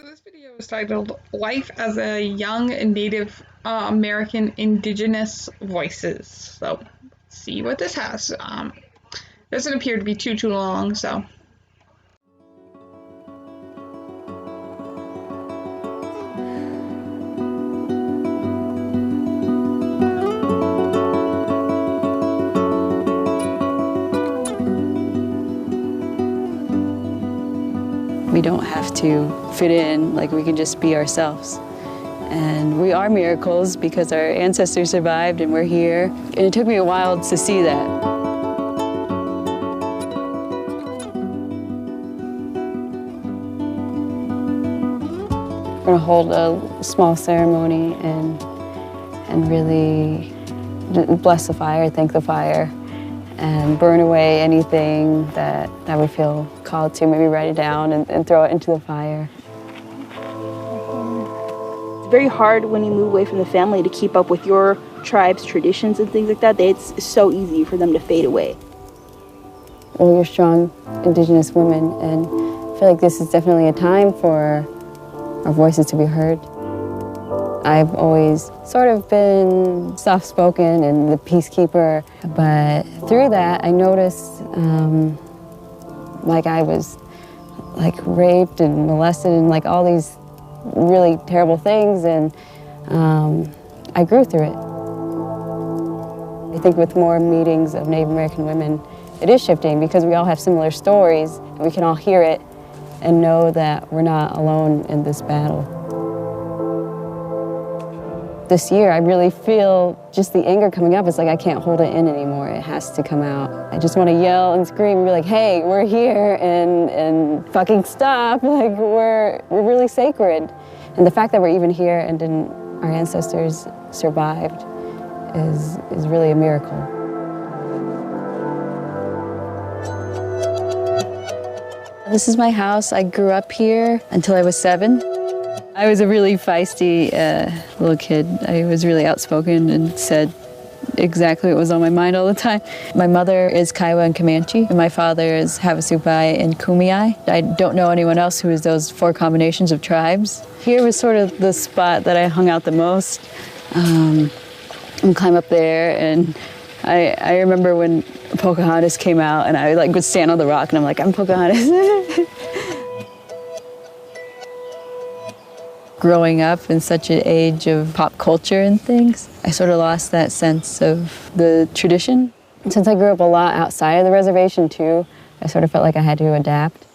This video is titled Life as a Young Native American Indigenous Voices. So, let's see what this has. Doesn't appear to be too long, so. We don't have to fit in, like we can just be ourselves. And we are miracles because our ancestors survived and we're here. And it took me a while to see that. We're gonna hold a small ceremony and really bless the fire, thank the fire, and burn away anything that we feel called to. Maybe write it down and throw it into the fire. It's very hard when you move away from the family to keep up with your tribe's traditions and things like that. It's so easy for them to fade away. Well, you're strong Indigenous women, and I feel like this is definitely a time for our voices to be heard. I've always sort of been soft-spoken and the peacekeeper, but through that I noticed like I was like raped and molested and like all these really terrible things, and I grew through it. I think with more meetings of Native American women, it is shifting because we all have similar stories and we can all hear it and know that we're not alone in this battle. This year, I really feel just the anger coming up. It's like I can't hold it in anymore. It has to come out. I just want to yell and scream and be like, hey, we're here and fucking stop. Like, we're really sacred. And the fact that we're even here and our ancestors survived is really a miracle. This is my house. I grew up here until I was 7. I was a really feisty little kid. I was really outspoken and said exactly what was on my mind all the time. My mother is Kiowa and Comanche, and my father is Havasupai and Kumeyaay. I don't know anyone else who is those 4 combinations of tribes. Here was sort of the spot that I hung out the most. And climb up there, and I remember when Pocahontas came out, and I would stand on the rock, and I'm like, I'm Pocahontas. Growing up in such an age of pop culture and things, I sort of lost that sense of the tradition. Since I grew up a lot outside of the reservation too, I sort of felt like I had to adapt.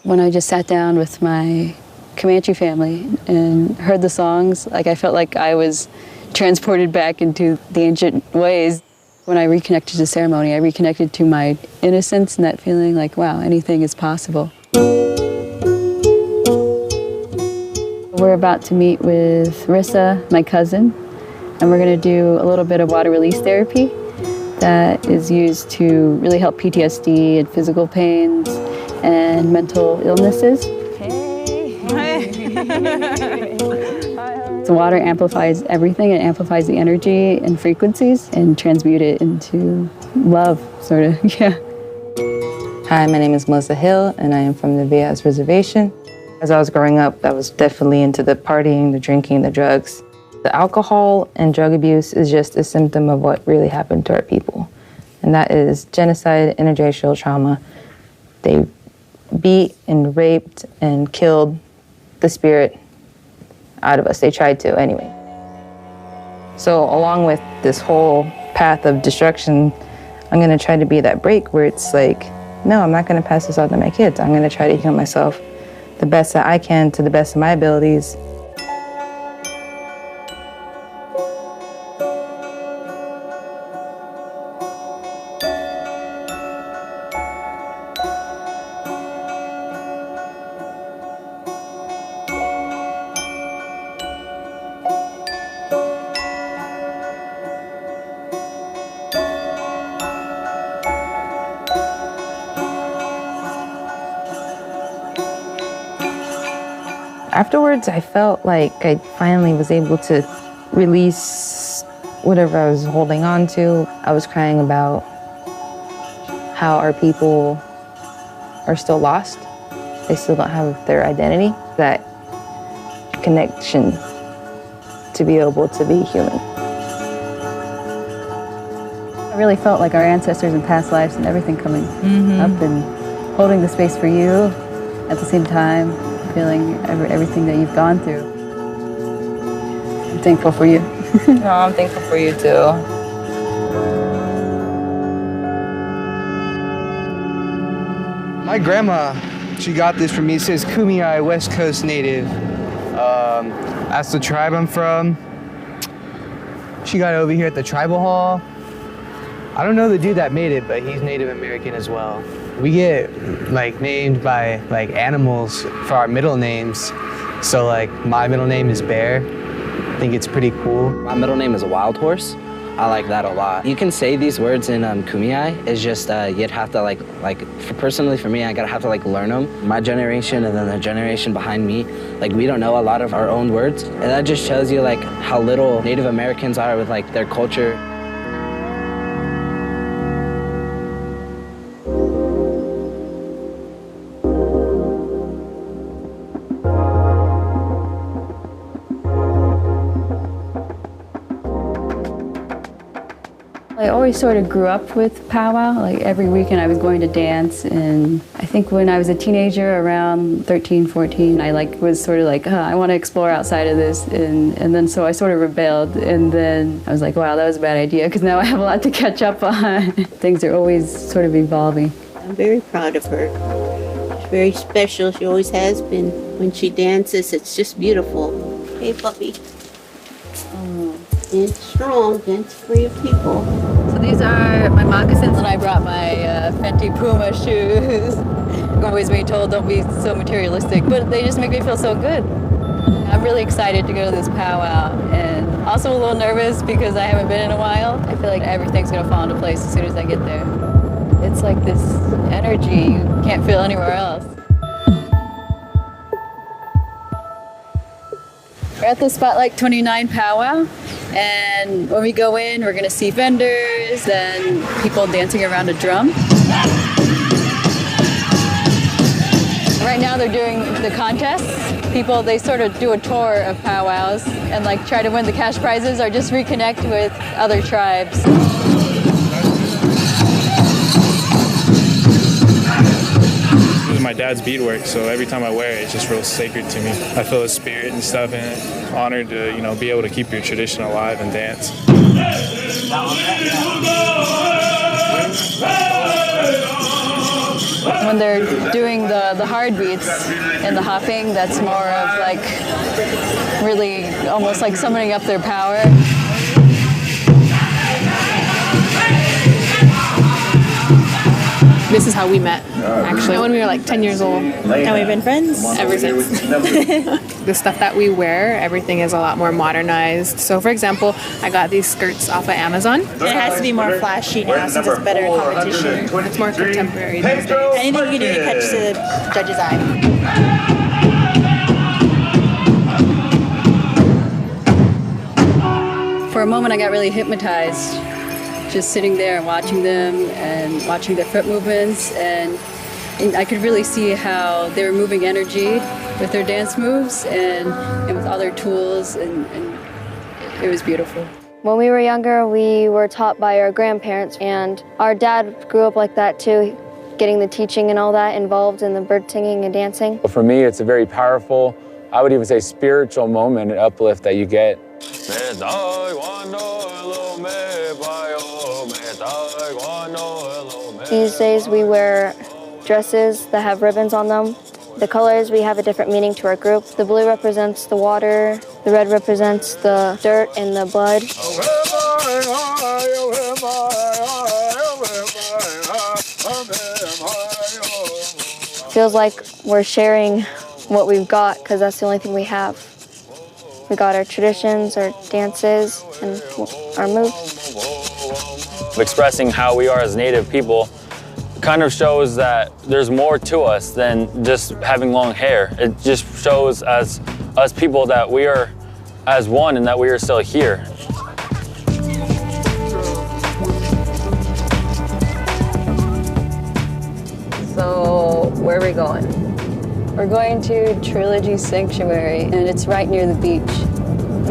When I just sat down with my Comanche family and heard the songs, like I felt like I was transported back into the ancient ways. When I reconnected to the ceremony, I reconnected to my innocence and that feeling like, wow, anything is possible. We're about to meet with Rissa, my cousin, and we're going to do a little bit of water release therapy that is used to really help PTSD and physical pains and mental illnesses. The water amplifies everything. It amplifies the energy and frequencies and transmute it into love, sort of, yeah. Hi, my name is Melissa Hill, and I am from the Vayas Reservation. As I was growing up, I was definitely into the partying, the drinking, the drugs. The alcohol and drug abuse is just a symptom of what really happened to our people, and that is genocide, intergenerational trauma. They beat and raped and killed the spirit out of us. They tried to anyway. So along with this whole path of destruction, I'm gonna try to be that break where it's like, no, I'm not gonna pass this on to my kids. I'm gonna try to heal myself the best that I can to the best of my abilities. Afterwards, I felt like I finally was able to release whatever I was holding on to. I was crying about how our people are still lost. They still don't have their identity, that connection to be able to be human. I really felt like our ancestors in past lives and everything coming up and holding the space for you at the same time, feeling everything that you've gone through. I'm thankful for you. No, I'm thankful for you too. My grandma, she got this for me. It says Kumeyaay, West Coast native. That's the tribe I'm from. She got it over here at the tribal hall. I don't know the dude that made it, but he's Native American as well. We get like named by like animals for our middle names. So like my middle name is Bear. I think it's pretty cool. My middle name is Wild Horse. I like that a lot. You can say these words in Kumeyaay. It's just you'd have to personally for me, I gotta have to like learn them. My generation and then the generation behind me, like we don't know a lot of our own words, and that just shows you like how little Native Americans are with like their culture. I always sort of grew up with powwow. Like every weekend I was going to dance, and I think when I was a teenager around 13, 14, I was sort of like, I want to explore outside of this, and then so I sort of rebelled, and then I was like, wow, that was a bad idea, because now I have a lot to catch up on. Things are always sort of evolving. I'm very proud of her. She's very special. She always has been. When she dances, it's just beautiful. Hey, puppy. Dance strong, dance for your people. So these are my moccasins, and I brought my Fenty Puma shoes. I'm always being told don't be so materialistic, but they just make me feel so good. I'm really excited to go to this powwow, and also a little nervous because I haven't been in a while. I feel like everything's gonna fall into place as soon as I get there. It's like this energy you can't feel anywhere else. We're at the Spotlight 29 powwow, and when we go in, we're gonna see vendors and people dancing around a drum. Right now they're doing the contests. People, they sort of do a tour of powwows and like try to win the cash prizes or just reconnect with other tribes. My dad's beadwork, so every time I wear it, it's just real sacred to me. I feel his spirit and stuff, and honored to, be able to keep your tradition alive and dance. When they're doing the hard beats and the hopping, that's more of like really almost like summoning up their power. This is how we met, actually, when we were like 10 years old. And we've been friends ever since. The stuff that we wear, everything is a lot more modernized. So, for example, I got these skirts off of Amazon. It has to be more flashy now since it's better competition. It's more contemporary these days. Anything you can do to catch the judge's eye. For a moment, I got really hypnotized, just sitting there and watching them and watching their foot movements, and I could really see how they were moving energy with their dance moves and with all their tools, and it was beautiful. When we were younger, we were taught by our grandparents, and our dad grew up like that too, getting the teaching and all that involved in the bird singing and dancing. For me, it's a very powerful, I would even say spiritual moment and uplift that you get. These days we wear dresses that have ribbons on them. The colors, we have a different meaning to our group. The blue represents the water, the red represents the dirt and the blood. Feels like we're sharing what we've got because that's the only thing we have. We got our traditions, our dances, and our moves. Expressing how we are as Native people kind of shows that there's more to us than just having long hair. It just shows as us people that we are as one and that we are still here. So, where are we going? We're going to Trilogy Sanctuary, and it's right near the beach.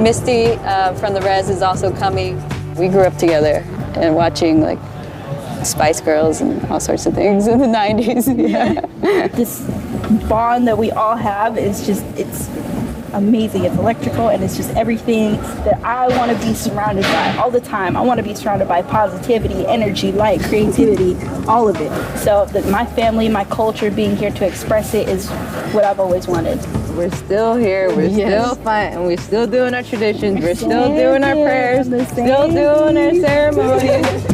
Misty from the Res is also coming. We grew up together and watching like Spice Girls and all sorts of things in the 90s. Yeah. This bond that we all have is just, it's amazing. It's electrical, and it's just everything that I want to be surrounded by all the time. I want to be surrounded by positivity, energy, light, creativity, all of it. So my family, my culture, being here to express it is what I've always wanted. We're still here, we're still fighting, we're still doing our traditions, we're still doing our prayers, still doing our ceremonies.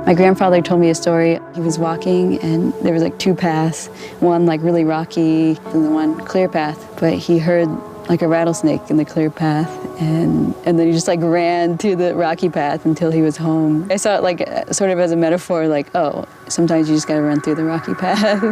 My grandfather told me a story. He was walking and there was like two paths, one like really rocky and the one clear path. But he heard like a rattlesnake in the clear path and then he just like ran to the rocky path until he was home. I saw it like sort of as a metaphor, like, oh, sometimes you just gotta run through the rocky path.